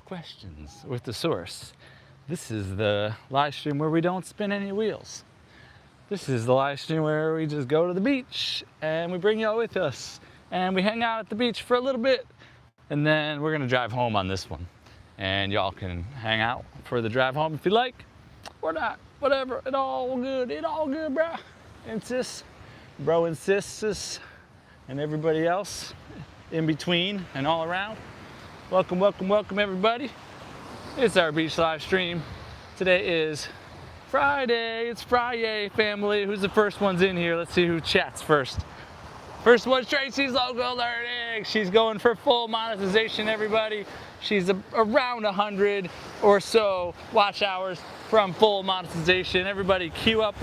questions with the source. This is the live stream where we don't spin any wheels. This is the live stream where we just go to the beach and we bring y'all with us and we hang out at the beach for a little bit, and then we're gonna drive home on this one. And y'all can hang out for the drive home if you like, or not, whatever, it all good, bro. And sis, bro and sis, and everybody else in between and all around. Welcome, welcome, welcome everybody. It's our beach live stream. Today is Friday. It's Friday, family. Who's the first ones in here? Let's see who chats first. First one's Tracy's Local Learning. She's going for full monetization, everybody. She's around 100 or so watch hours from full monetization. Everybody queue up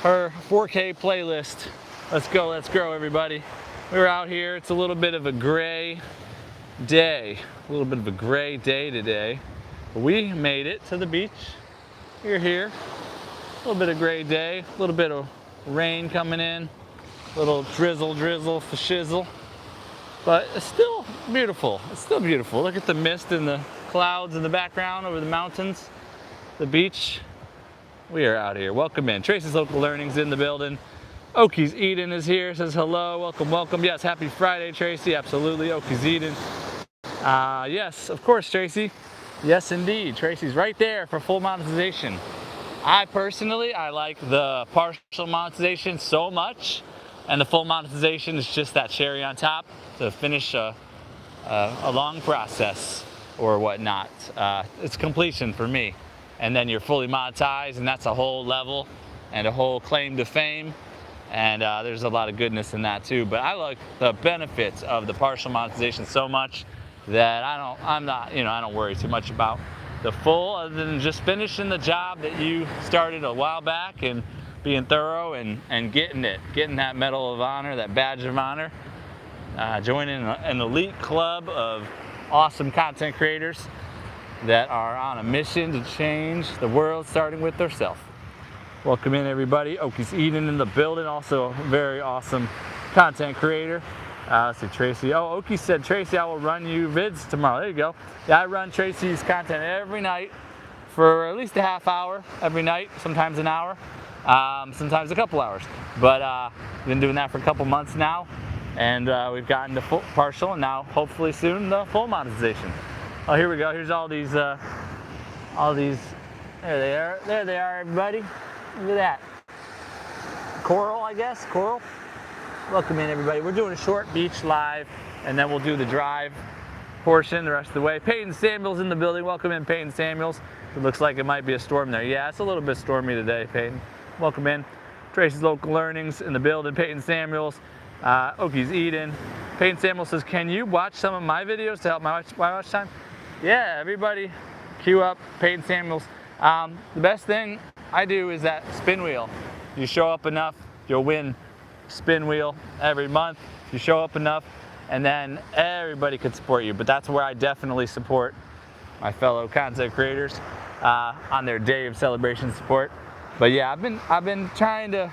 her 4K playlist. Let's go, let's grow, everybody. We're out here. It's a little bit of a gray day. A little bit of a gray day today. We made it to the beach. We're here. A little bit of gray day. A little bit of rain coming in. A little drizzle, shizzle. But it's still beautiful. It's still beautiful. Look at the mist and the clouds in the background over the mountains. The beach. We are out here. Welcome in. Tracy's Local Learning's in the building. Oki's Eden is here. Says hello. Welcome, welcome. Yes, happy Friday, Tracy. Absolutely. Oki's Eden. Yes, of course, Tracy. Yes, indeed. Tracy's right there for full monetization. I like the partial monetization so much, and the full monetization is just that cherry on top to finish a long process or whatnot. It's completion for me. And then you're fully monetized, and that's a whole level and a whole claim to fame. And there's a lot of goodness in that too. But I like the benefits of the partial monetization so much that I don't worry too much about the full, other than just finishing the job that you started a while back and being thorough and getting that Medal of Honor, that badge of honor, joining an elite club of awesome content creators that are on a mission to change the world, starting with themselves. Welcome in, everybody. Oki's Eden in the building, also a very awesome content creator. Let's see, Tracy. Oh, Oki said, Tracy, I will run you vids tomorrow. There you go. Yeah, I run Tracy's content every night for at least a half hour every night, sometimes an hour, sometimes a couple hours. But been doing that for a couple months now, and we've gotten to full partial, and now hopefully soon the full monetization. Oh, here we go. Here's all these. There they are. There they are, everybody. Look at that. Coral, I guess. Coral. Welcome in, everybody. We're doing a short beach live, and then we'll do the drive portion the rest of the way. Peyton Samuels in the building. Welcome in, Peyton Samuels. It looks like it might be a storm there. Yeah, it's a little bit stormy today, Peyton. Welcome in. Tracy's Local Learnings in the building. Peyton Samuels. Oki's Eden. Peyton Samuels says, can you watch some of my videos to help my watch time? Yeah, everybody queue up Peyton Samuels. The best thing I do is that spin wheel. You show up enough, you'll win spin wheel every month. You show up enough, and then everybody could support you. But that's where I definitely support my fellow content creators on their day of celebration support. But yeah, I've been trying to,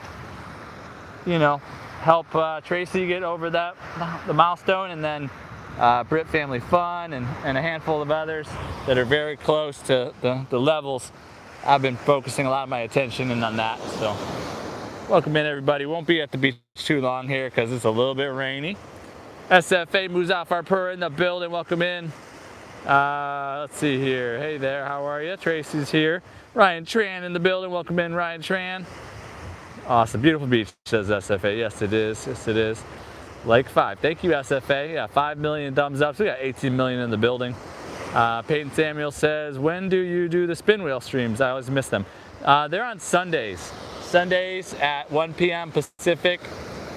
help Tracy get over the milestone, and then Brit Family Fun and a handful of others that are very close to the levels. I've been focusing a lot of my attention in on that. So welcome in, everybody. Won't be at the beach too long here because it's a little bit rainy. SFA Muzaffar Pur in the building. Welcome in. Let's see here. Hey there, how are you? Tracy's here. Ryan Tran in the building. Welcome in, Ryan Tran. Awesome, beautiful beach, says SFA. Yes, it is. Yes, it is. Like 5. Thank you, SFA. Yeah, 5 million thumbs up. So we got 18 million in the building. Peyton Samuel says, when do you do the spin wheel streams? I always miss them. They're on Sundays. Sundays at 1 p.m. Pacific,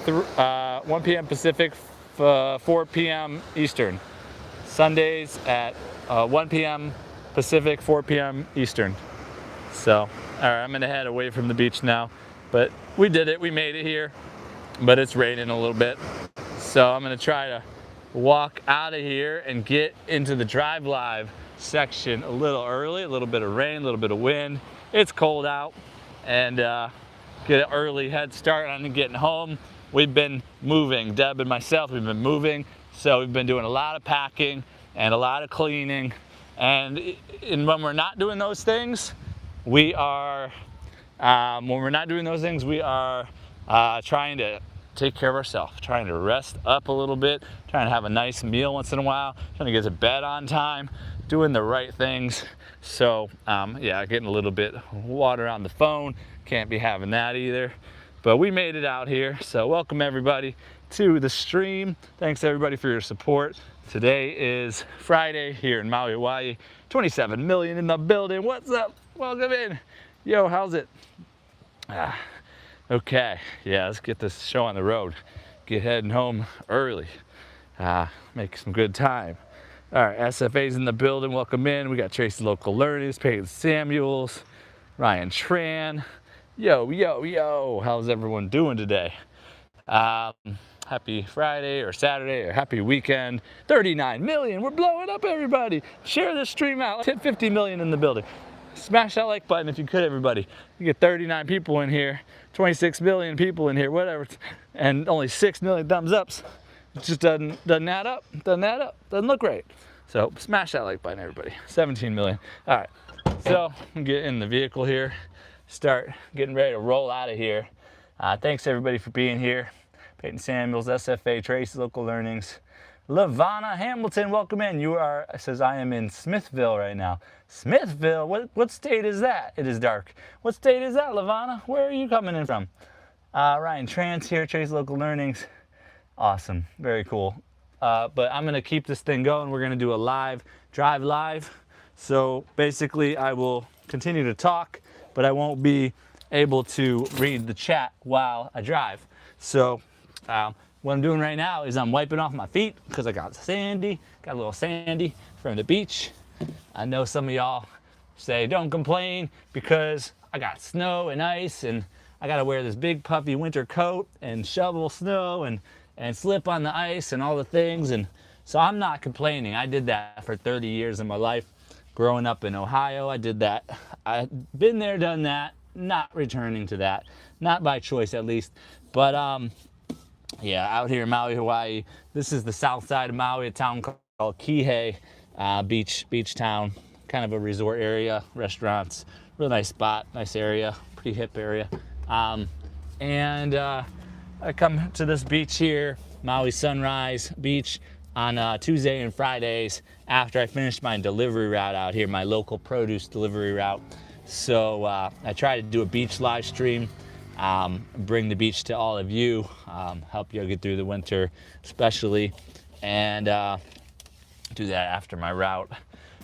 1 p.m. Pacific, 4 p.m. Eastern. Sundays at 1 p.m. Pacific, 4 p.m. Eastern. So, all right, I'm gonna head away from the beach now. But we did it. We made it here. But it's raining a little bit. So I'm gonna try to walk out of here and get into the drive live section a little early. A little bit of rain, a little bit of wind. It's cold out, and get an early head start on getting home. We've been moving, Deb and myself, we've been moving. So we've been doing a lot of packing and a lot of cleaning And when we're not doing those things, we are trying to take care of ourselves, trying to rest up a little bit, trying to have a nice meal once in a while, trying to get to bed on time, doing the right things. So yeah, getting a little bit water on the phone, can't be having that either. But we made it out here, so welcome everybody to the stream. Thanks everybody for your support. Today is Friday here in Maui, Hawaii. 27 million in the building. What's up? Welcome in. Yo, how's it? Okay, yeah, let's get this show on the road. Get heading home early. Make some good time. All right, SFA's in the building. Welcome in. We got Tracy Local Learnings, Peyton Samuels, Ryan Tran. Yo, yo, yo. How's everyone doing today? Happy Friday or Saturday or happy weekend. 39 million. We're blowing up, everybody. Share this stream out. Let's hit 50 million in the building. Smash that like button if you could, everybody. You get 39 people in here, 26 million people in here, whatever, and only 6 million thumbs ups. It just doesn't add up. Doesn't add up. Doesn't look right. So smash that like button, everybody. 17 million. All right. So get in the vehicle here. Start getting ready to roll out of here. Thanks everybody for being here. Peyton Samuels, SFA, Tracy Local Learnings. Lavana Hamilton, welcome in. It says I am in Smithville right now. Smithville? What state is that? It is dark. What state is that, Lavana? Where are you coming in from? Ryan Trans here, Trace Local Learnings. Awesome, very cool. But I'm gonna keep this thing going. We're gonna do a drive live. So basically I will continue to talk, but I won't be able to read the chat while I drive. So what I'm doing right now is I'm wiping off my feet because I got a little sandy from the beach. I know some of y'all say don't complain because I got snow and ice and I gotta wear this big puffy winter coat and shovel snow and slip on the ice and all the things. And so I'm not complaining. I did that for 30 years of my life. Growing up in Ohio, I did that. I've been there, done that, not returning to that. Not by choice at least. But yeah, out here in Maui, Hawaii. This is the south side of Maui, a town called Kihei, beach town, kind of a resort area, restaurants, real nice spot, nice area, pretty hip area. And I come to this beach here, Maui Sunrise Beach, on Tuesday and Fridays after I finished my delivery route out here, my local produce delivery route. So I try to do a beach live stream. Bring the beach to all of you, help you get through the winter especially, and do that after my route.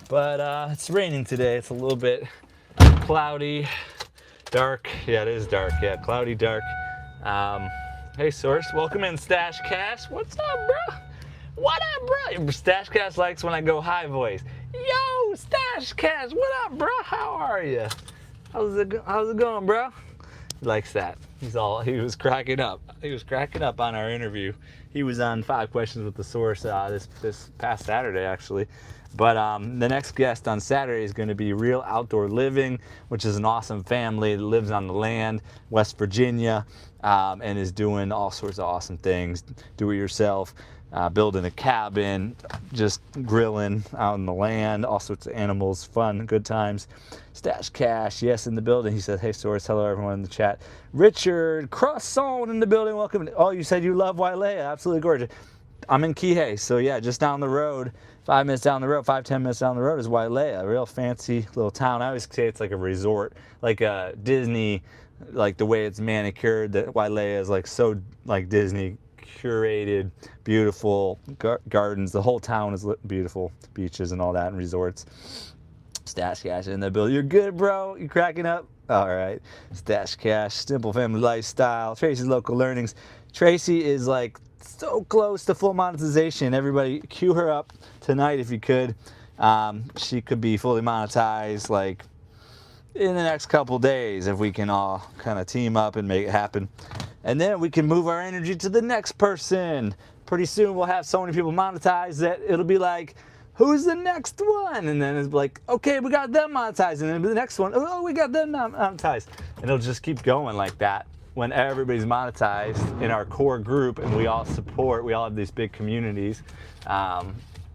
But it's raining today. It's a little bit cloudy, dark. Yeah, it is dark. Yeah, cloudy, dark. Hey, Source, welcome in, Stash Cash. What's up, bro? What up, bro? Stash Cash likes when I go high voice. Yo, Stash Cash, what up, bro? How are you? How's it going, bro? He likes that. He was cracking up. He was cracking up on our interview. He was on 5 Questions with the Source this past Saturday, actually. But the next guest on Saturday is going to be Real Outdoor Living, which is an awesome family that lives on the land, West Virginia, and is doing all sorts of awesome things. Do it yourself, building a cabin, just grilling out on the land, all sorts of animals, fun, good times. Stash Cash, yes, in the building. He said, hey, Source, hello, everyone in the chat. Richard Crosson in the building, welcome. Oh, you said you love Wailea, absolutely gorgeous. I'm in Kihei, so yeah, just down the road, 5 minutes down the road, 5-10 minutes down the road is Wailea, a real fancy little town. I always say it's like a resort, like a Disney, like the way it's manicured, that Wailea is like so like Disney curated, beautiful gardens. The whole town is beautiful, beaches and all that, and resorts. Stash Cash in the building. You're good, bro. You cracking up? All right. Stash Cash, Simple Family Lifestyle, Tracy's Local Learnings. Tracy is like so close to full monetization. Everybody cue her up tonight if you could. She could be fully monetized like in the next couple days if we can all kind of team up and make it happen. And then we can move our energy to the next person. Pretty soon we'll have so many people monetized that it'll be like, who's the next one? And then it's like, okay, we got them monetized. And then the next one, oh, we got them monetized. And it'll just keep going like that when everybody's monetized in our core group and we all support, we all have these big communities.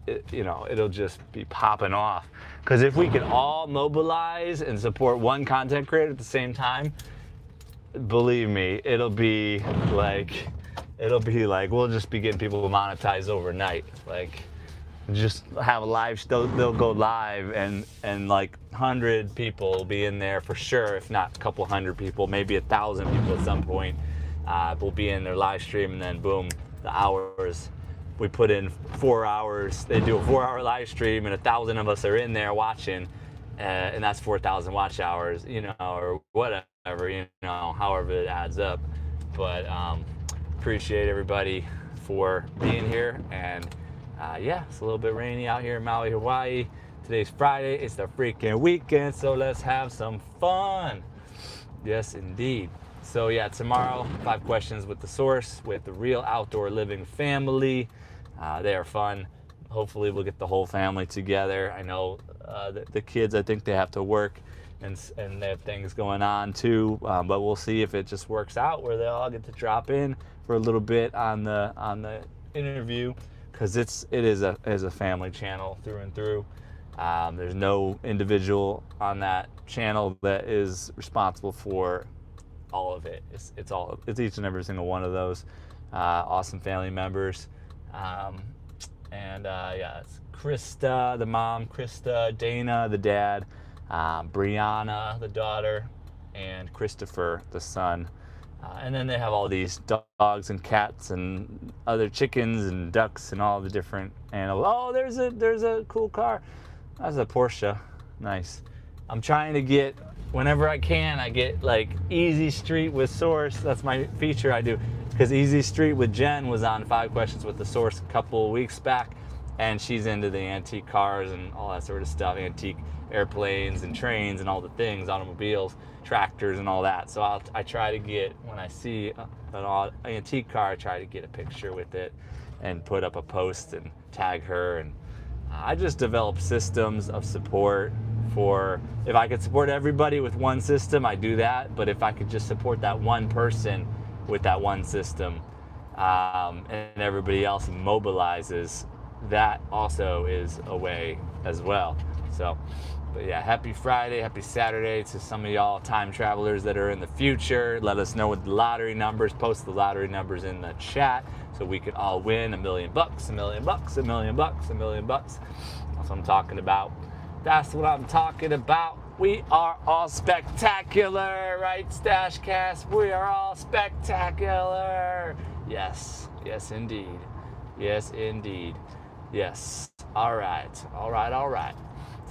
it'll just be popping off. Because if we can all mobilize and support one content creator at the same time, believe me, it'll be like we'll just be getting people monetized overnight. Like, just have a live, they'll go live, and like 100 people will be in there for sure, if not a couple hundred people, maybe 1,000 people at some point will be in their live stream, and then boom, the hours. We put in 4 hours, they do a 4-hour live stream, and 1,000 of us are in there watching, and that's 4,000 watch hours, or whatever, however it adds up. But appreciate everybody for being here, and yeah, it's a little bit rainy out here in Maui, Hawaii. Today's Friday, it's the freaking weekend, so let's have some fun. Yes, indeed. So yeah, tomorrow, 5 questions with the source, with the Real Outdoor Living family. They are fun. Hopefully we'll get the whole family together. I know the kids, I think they have to work, and they have things going on too, but we'll see if it just works out where they all get to drop in for a little bit on the interview, because it is a family channel through and through. There's no individual on that channel that is responsible for all of it. It's each and every single one of those awesome family members. Yeah, it's Krista, the mom, Dana, the dad, Brianna, the daughter, and Christopher, the son. And then they have all these dogs and cats and other chickens and ducks and all the different animals. Oh, there's a cool car. That's a Porsche. Nice. I'm trying to get, whenever I can, I get like Easy Street with Source. That's my feature I do. Because Easy Street with Jen was on 5 Questions with the Source a couple of weeks back, and she's into the antique cars and all that sort of stuff, antique airplanes and trains and all the things, automobiles, tractors and all that. So I try to get, when I see an antique car, I try to get a picture with it and put up a post and tag her. And I just develop systems of support for, if I could support everybody with one system, I do that. But if I could just support that one person with that one system, and everybody else mobilizes, that also is a way as well. So, but yeah, happy Friday, happy Saturday to some of y'all time travelers that are in the future. Let us know what the lottery numbers, post the lottery numbers in the chat so we can all win $1 million, $1 million, $1 million, $1 million. That's what I'm talking about. That's what I'm talking about. We are all spectacular, right, Stashcast? We are all spectacular. Yes, yes, indeed. Yes, indeed. Yes. All right.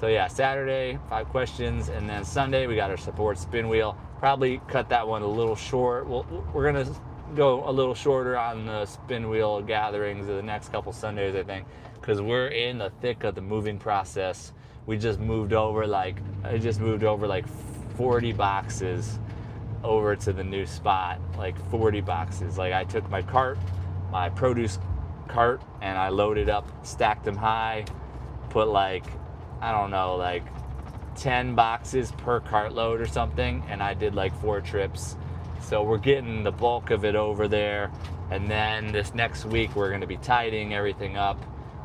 So yeah, Saturday, 5 questions, and then Sunday we got our support spin wheel. Probably cut that one a little short. We're gonna go a little shorter on the spin wheel gatherings of the next couple Sundays, I think, because we're in the thick of the moving process. I just moved over like 40 boxes over to the new spot, like 40 boxes. Like, I took my produce cart, and I loaded up, stacked them high, put like 10 boxes per cartload or something, and I did like 4 trips. So we're getting the bulk of it over there, and then this next week we're going to be tidying everything up,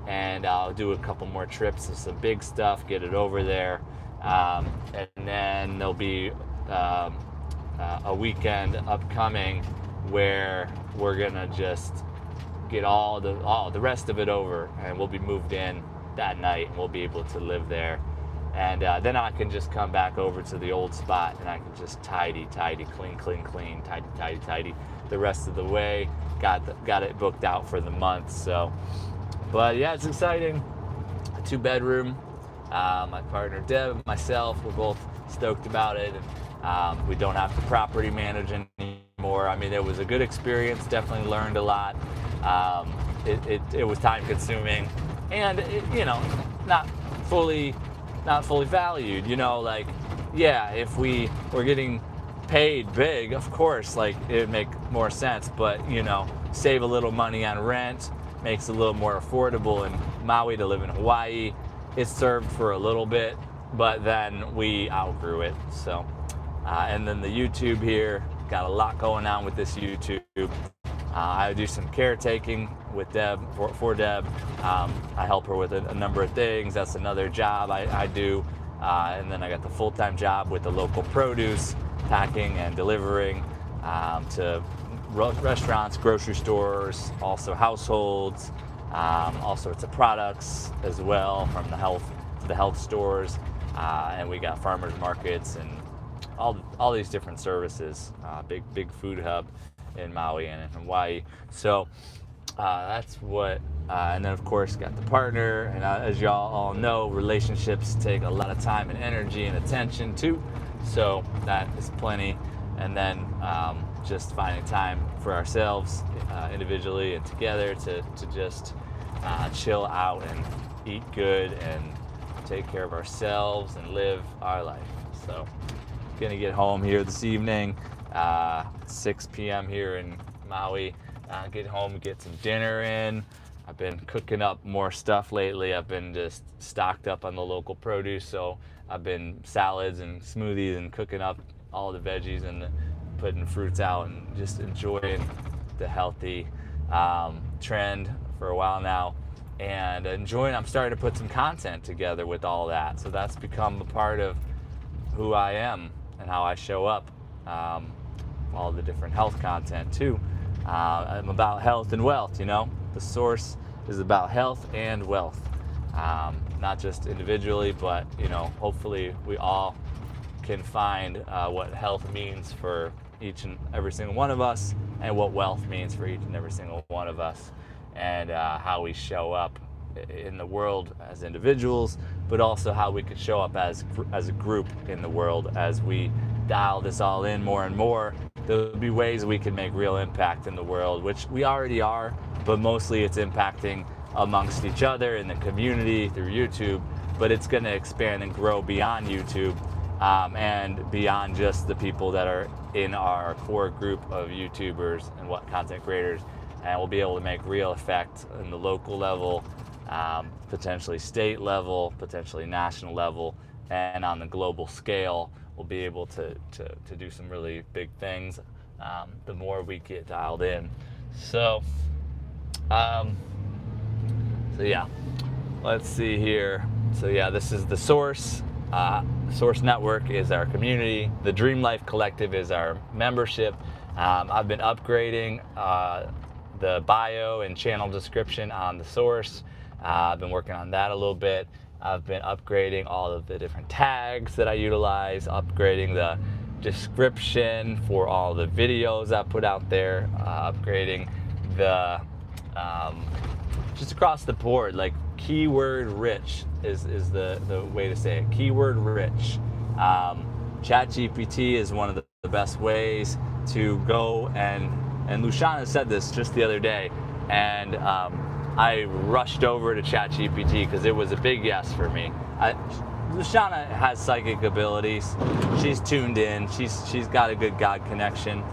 and I'll do a couple more trips of some big stuff, get it over there, and then there'll be a weekend upcoming where we're gonna just get all the rest of it over, and we'll be moved in that night, and we'll be able to live there, and then I can just come back over to the old spot, and I can just tidy, clean, tidy the rest of the way. Got it booked out for the month. So, but yeah, it's exciting. A 2-bedroom. My partner Deb and myself, we're both stoked about it, and we don't have to property manage anymore. I mean, it was a good experience. Definitely learned a lot. It was time consuming, and not fully valued. Like, yeah, if we were getting paid big, of course, like, it would make more sense. But save a little money on rent, makes it a little more affordable in Maui to live in Hawaii. It served for a little bit, but then we outgrew it. So, and then the YouTube here, got a lot going on with this YouTube. I do some caretaking with Deb, for Deb. I help her with a number of things. That's another job I do. And then I got the full-time job with the local produce, packing and delivering to restaurants, grocery stores, also households, all sorts of products as well, from the health to the health stores. And we got farmers markets and all these different services. Big food hub in Maui and in Hawaii. So that's what, and then of course got the partner. And as y'all all know, relationships take a lot of time and energy and attention too. So that is plenty. And then just finding time for ourselves individually and together to just chill out and eat good and take care of ourselves and live our life. So gonna get home here this evening, 6 p.m. here in Maui. Get home, get some dinner in. I've been cooking up more stuff lately. I've been just stocked up on the local produce, so I've been salads and smoothies and cooking up all the veggies and putting fruits out and just enjoying the healthy trend for a while now. And I'm starting to put some content together with all that. So that's become a part of who I am and how I show up. All the different health content too. I'm about health and wealth, The source is about health and wealth. Not just individually, but, hopefully we all can find what health means for each and every single one of us, and what wealth means for each and every single one of us, and how we show up in the world as individuals, but also how we could show up as a group in the world. As we dial this all in more and more, there'll be ways we can make real impact in the world, which we already are, but mostly it's impacting amongst each other in the community through YouTube, but it's going to expand and grow beyond YouTube and beyond just the people that are in our core group of YouTubers and what content creators, and we'll be able to make real effect in the local level, potentially state level, potentially national level, and on the global scale. We'll be able to do some really big things the more we get dialed in. So yeah, let's see here. So yeah, this is the Source. Source Network is our community. The Dream Life Collective is our membership. I've been upgrading the bio and channel description on the Source. I've been working on that a little bit. I've been upgrading all of the different tags that I utilize, upgrading the description for all the videos I put out there, upgrading the, just across the board, like keyword rich is the way to say it, keyword rich. ChatGPT is one of the best ways to go, and Luciana said this just the other day, and I rushed over to ChatGPT because it was a big yes for me. Luciana has psychic abilities. She's tuned in. She's got a good God connection.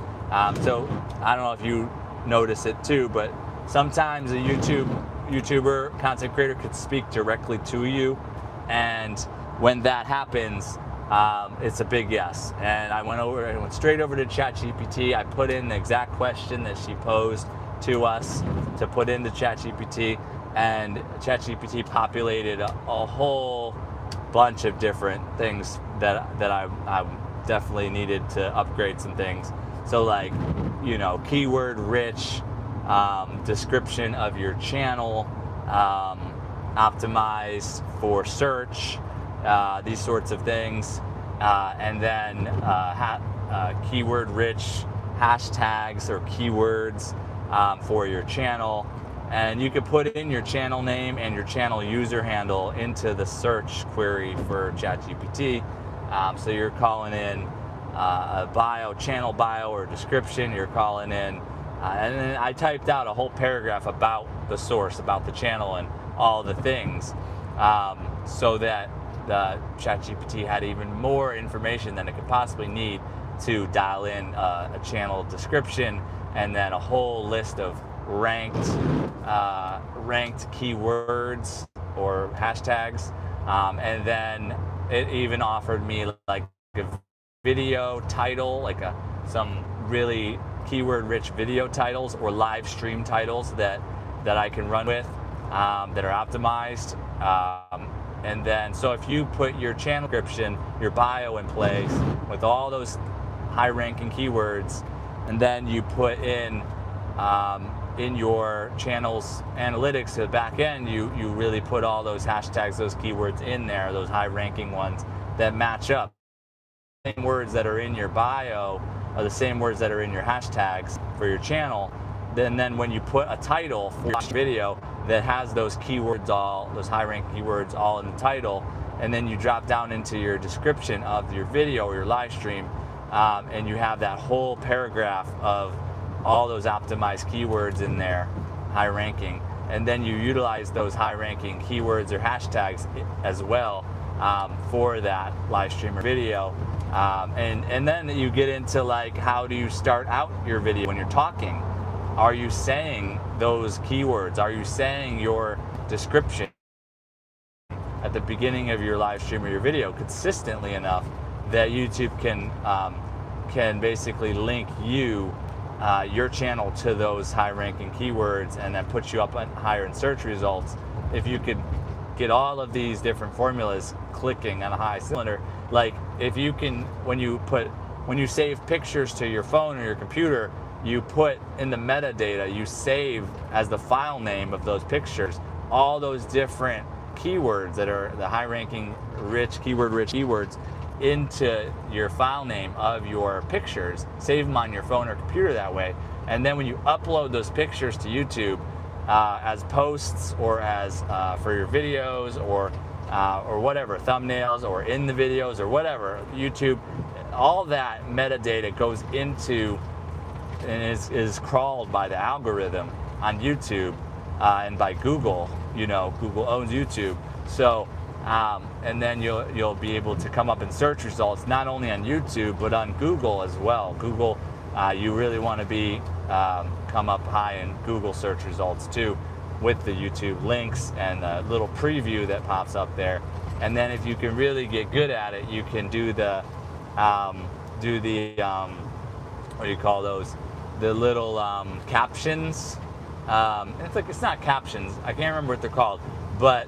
So I don't know if you notice it too, but sometimes a YouTuber, content creator could speak directly to you, and when that happens, it's a big yes. And I went straight over to ChatGPT. I put in the exact question that she posed to us to put into ChatGPT, and ChatGPT populated a whole bunch of different things that I definitely needed to upgrade some things. So like, keyword rich, description of your channel, optimized for search, these sorts of things, and then keyword rich hashtags or keywords for your channel. And you could put in your channel name and your channel user handle into the search query for ChatGPT. So you're calling in a channel bio or description, you're calling in, and then I typed out a whole paragraph about the source, about the channel and all the things, so that the ChatGPT had even more information than it could possibly need to dial in a channel description, and then a whole list of ranked keywords or hashtags, and then it even offered me like a video title, like some really keyword-rich video titles or live stream titles that I can run with that are optimized. And then, so if you put your channel description, your bio in place with all those high-ranking keywords, and then you put in your channel's analytics to the back end, you really put all those hashtags, those keywords in there, those high-ranking ones that match up. The same words that are in your bio are the same words that are in your hashtags for your channel. Then when you put a title for your video that has those keywords, all those high-ranking keywords all in the title, and then you drop down into your description of your video or your live stream, and you have that whole paragraph of all those optimized keywords in there, high ranking, and then you utilize those high ranking keywords or hashtags as well for that live stream or video. And then you get into like, how do you start out your video when you're talking? Are you saying those keywords? Are you saying your description at the beginning of your live stream or your video consistently enough that YouTube can basically link your channel to those high-ranking keywords and then put you up higher in search results? If you could get all of these different formulas clicking on a high cylinder, like if you can, when you save pictures to your phone or your computer, you put in the metadata, you save as the file name of those pictures all those different keywords that are the high-ranking, keyword-rich keywords into your file name of your pictures, save them on your phone or computer that way, and then when you upload those pictures to YouTube as posts or as for your videos or whatever, thumbnails or in the videos or whatever, YouTube, all that metadata goes into and is crawled by the algorithm on YouTube and by Google. You know, Google owns YouTube, so and then you'll be able to come up in search results not only on YouTube but on Google as well. Google, you really want to be come up high in Google search results too, with the YouTube links and the little preview that pops up there. And then if you can really get good at it, you can do the what do you call those? The little captions. It's not captions. I can't remember what they're called, but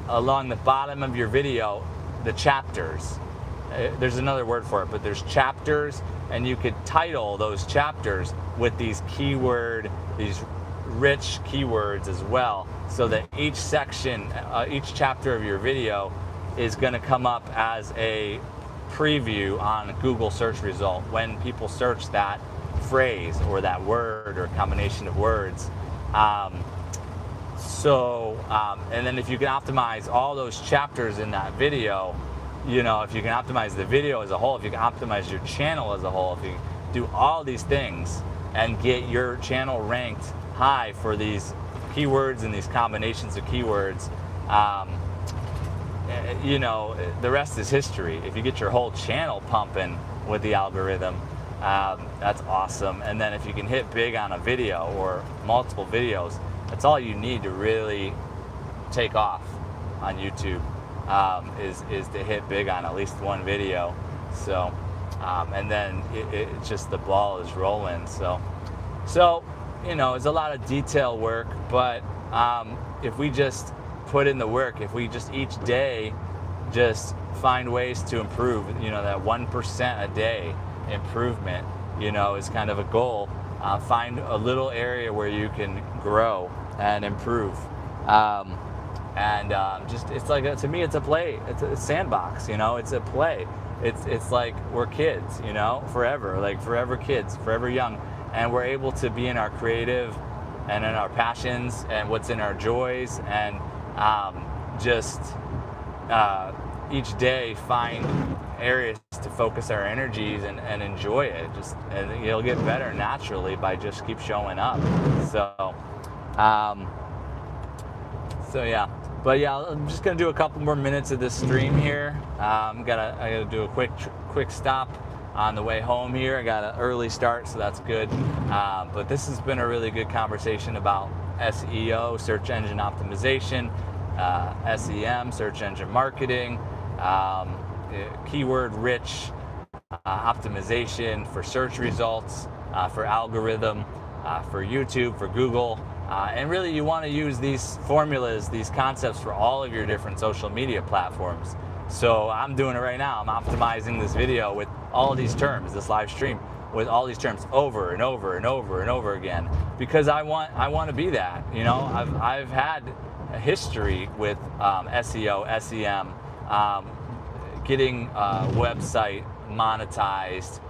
along the bottom of your video, the chapters. There's another word for it, but there's chapters, and you could title those chapters with these rich keywords as well, so that each section, each chapter of your video is going to come up as a preview on a Google search result when people search that phrase or that word or combination of words. And then if you can optimize all those chapters in that video, you know, if you can optimize the video as a whole, if you can optimize your channel as a whole, if you do all these things and get your channel ranked high for these keywords and these combinations of keywords, you know, the rest is history. If you get your whole channel pumping with the algorithm, that's awesome. And then if you can hit big on a video or multiple videos, that's all you need to really take off on YouTube, is to hit big on at least one video. So, and then it's just the ball is rolling. So, you know, it's a lot of detail work, but if we just put in the work, if we just each day just find ways to improve, you know, that 1% a day improvement, you know, is kind of a goal. Find a little area where you can grow and improve. Just, it's like, to me, it's a play. It's a sandbox, you know, it's a play. It's like we're kids, you know, forever kids, forever young. And we're able to be in our creative and in our passions and what's in our joys, and each day find areas to focus our energies and enjoy it. And you'll get better naturally by just keep showing up. So yeah. But yeah, I'm just gonna do a couple more minutes of this stream here. I gotta do a quick stop on the way home here. I got an early start, so that's good. But this has been a really good conversation about SEO, search engine optimization, SEM, search engine marketing, keyword-rich optimization for search results, for algorithm, for YouTube, for Google. And really you want to use these formulas, these concepts for all of your different social media platforms. So I'm doing it right now. I'm optimizing this video with all these terms, this live stream with all these terms over and over and over and over again, because I want to be that. You know, I've had a history with SEO, SEM, getting a website monetized,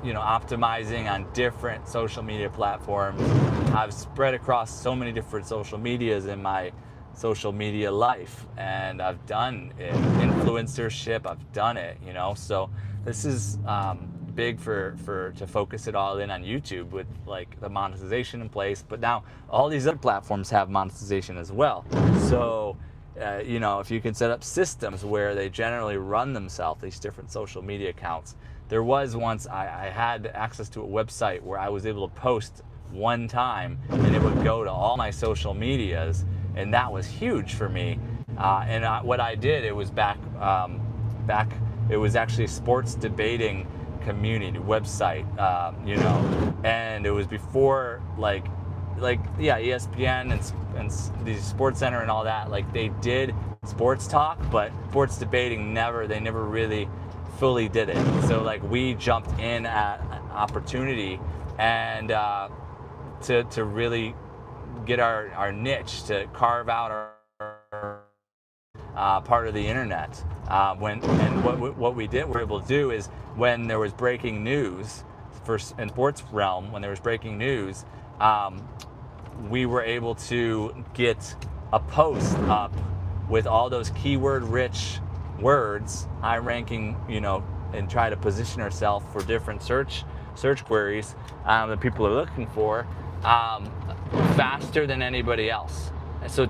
you know, optimizing on different social media platforms. I've spread across so many different social medias in my social media life, and I've done it. Influencership, I've done it, you know. So this is big to focus it all in on YouTube with like the monetization in place, but now all these other platforms have monetization as well. So you know, if you can set up systems where they generally run themselves, these different social media accounts. There was once I had access to a website where I was able to post one time and it would go to all my social medias, and that was huge for me. What I did, it was it was actually a sports debating community website, you know, and it was before yeah, ESPN and the Sports Center and all that, like they did sports talk, but sports debating they never really fully did it. So like we jumped in at an opportunity and to really get our niche, to carve out our part of the internet. What we were able to do is when there was breaking news in sports realm, when there was breaking news, we were able to get a post up with all those keyword-rich words, high-ranking, you know, and try to position ourselves for different search queries that people are looking for faster than anybody else. And so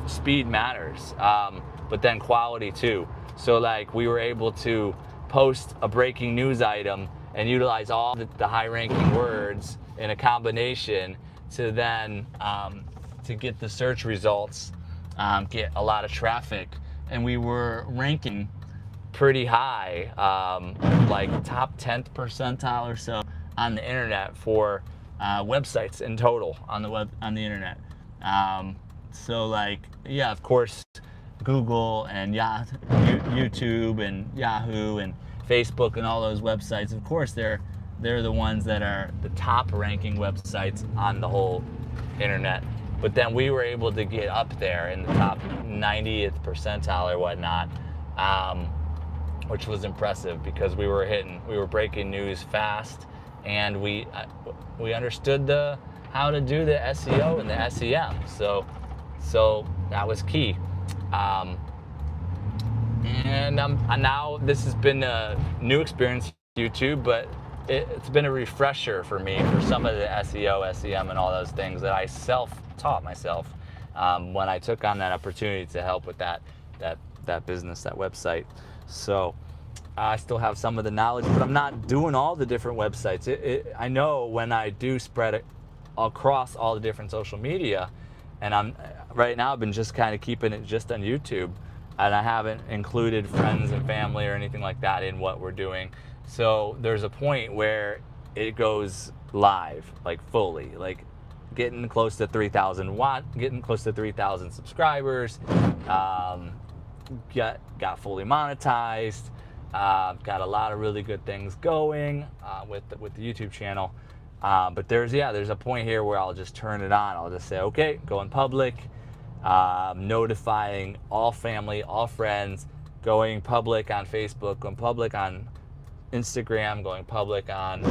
speed matters, but then quality too. So like we were able to post a breaking news item and utilize all the high-ranking words in a combination to then to get the search results, get a lot of traffic, and we were ranking pretty high, like top 10th percentile or so on the internet for websites in total on the internet. So like, yeah, of course, Google and YouTube and Yahoo and Facebook and all those websites, of course, they're the ones that are the top ranking websites on the whole internet. But then we were able to get up there in the top 90th percentile or whatnot, which was impressive because we were breaking news fast, and we understood how to do the SEO and the SEM. So that was key. And now this has been a new experience with YouTube, but it's been a refresher for me for some of the SEO, SEM, and all those things that I self-taught myself when I took on that opportunity to help with that business, that website. So I still have some of the knowledge, but I'm not doing all the different websites. I know when I do spread it across all the different social media, and right now I've been just kind of keeping it just on YouTube, and I haven't included friends and family or anything like that in what we're doing. So there's a point where it goes live, like fully, like getting close to 3,000 subscribers, got fully monetized, got a lot of really good things going with the YouTube channel. But there's a point here where I'll just turn it on. I'll just say, okay, going public, notifying all family, all friends, going public on Facebook, going public on Instagram, going public on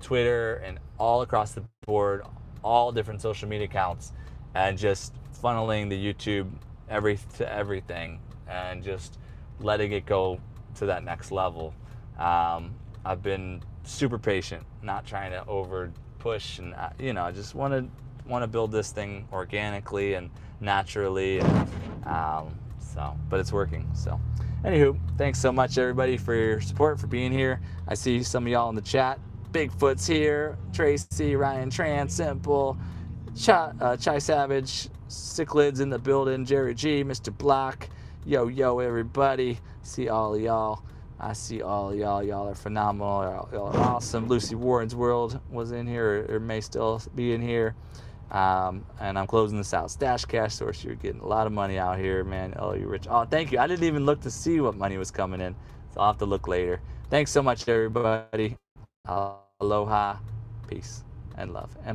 Twitter, and all across the board, all different social media accounts, and just funneling the YouTube to everything, and just letting it go to that next level. I've been super patient, not trying to over push, and I just want to build this thing organically and naturally, and but it's working. So anywho, thanks so much everybody for your support, for being here. I see some of y'all in the chat. Bigfoot's here, Tracy, Ryan Tran, Simple, Chai Savage, Cichlids in the building, Jerry G, Mr. Block, yo everybody, see all of y'all. I see all y'all. Y'all are phenomenal. Y'all are awesome. Lucy Warren's World was in here, or may still be in here. And I'm closing this out. Stash Cash Source, you're getting a lot of money out here, man. Oh, you're rich. Oh, thank you. I didn't even look to see what money was coming in, so I'll have to look later. Thanks so much, everybody. Aloha, peace, and love. And